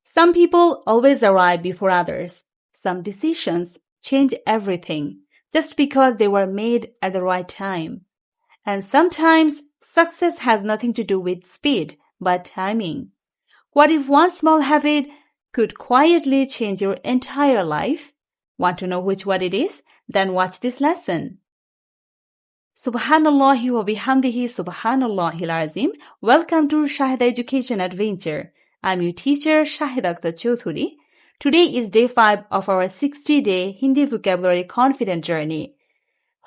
Some people always arrive before others. Some decisions change everything just because they were made at the right time. And sometimes success has nothing to do with speed, but timing. What if one small habit could quietly change your entire life? Want to know which one it is? Then watch this lesson. Subhanallah wa bihamdihi subhanallahil azim. Welcome to Shaheda Education Adventure. I'm your teacher Shaheda Akter Chowdhury. Today is day 5 of our 60-day Hindi vocabulary confident journey.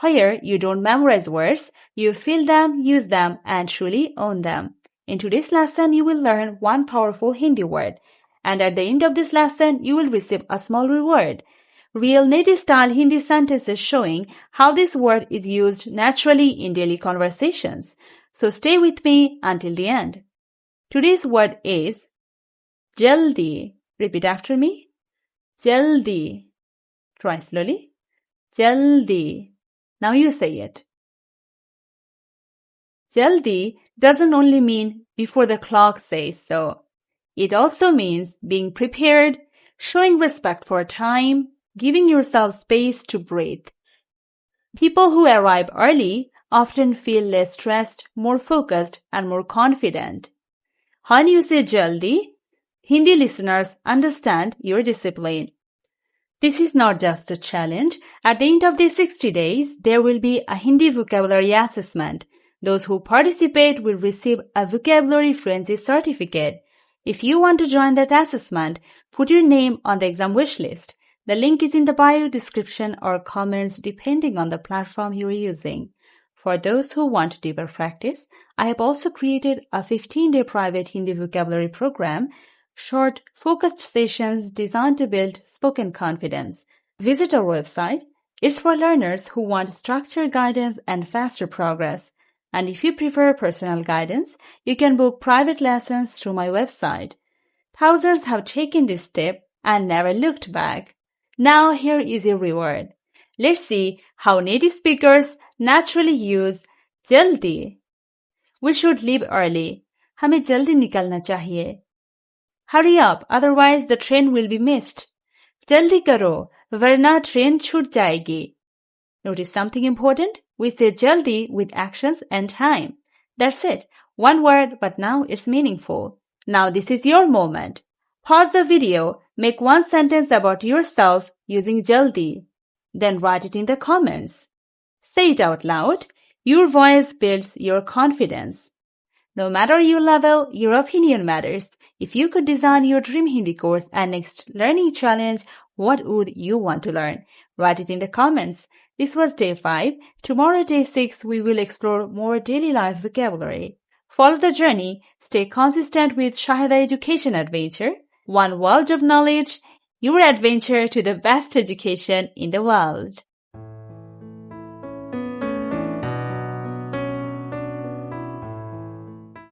Here, you don't memorize words, you feel them, use them, and truly own them. In today's lesson, you will learn one powerful Hindi word. And at the end of this lesson, you will receive a small reward. Real native-style Hindi sentences showing how this word is used naturally in daily conversations. So stay with me until the end. Today's word is jaldi. Repeat after me. Jaldi. Try slowly. Jaldi. Now you say it. Jaldi doesn't only mean before the clock says so. It also means being prepared, showing respect for time, giving yourself space to breathe. People who arrive early often feel less stressed, more focused, and more confident. When you say jaldi, Hindi listeners understand your discipline. This is not just a challenge. At the end of the 60 days, there will be a Hindi vocabulary assessment. Those who participate will receive a vocabulary fluency certificate. If you want to join that assessment, put your name on the exam wish list. The link is in the bio description or comments depending on the platform you are using. For those who want deeper practice, I have also created a 15-day private Hindi vocabulary program, short, focused sessions designed to build spoken confidence. Visit our website. It's for learners who want structured guidance and faster progress. And if you prefer personal guidance, you can book private lessons through my website. Thousands have taken this step and never looked back. Now here is your reward. Let's see how native speakers naturally use jaldi. We should leave early. हमें जल्दी निकलना चाहिए. Hurry up, otherwise the train will be missed. जल्दी करो, वरना train छूट जाएगी. Notice something important? We say jaldi with actions and time. That's it. One word, but now it's meaningful. Now this is your moment. Pause the video. Make one sentence about yourself using jaldi. Then write it in the comments. Say it out loud. Your voice builds your confidence. No matter your level, your opinion matters. If you could design your dream Hindi course and next learning challenge, what would you want to learn? Write it in the comments. This was day 5. Tomorrow, day 6, we will explore more daily life vocabulary. Follow the journey. Stay consistent with Shaheda Education Adventure. One world of knowledge, your adventure to the best education in the world.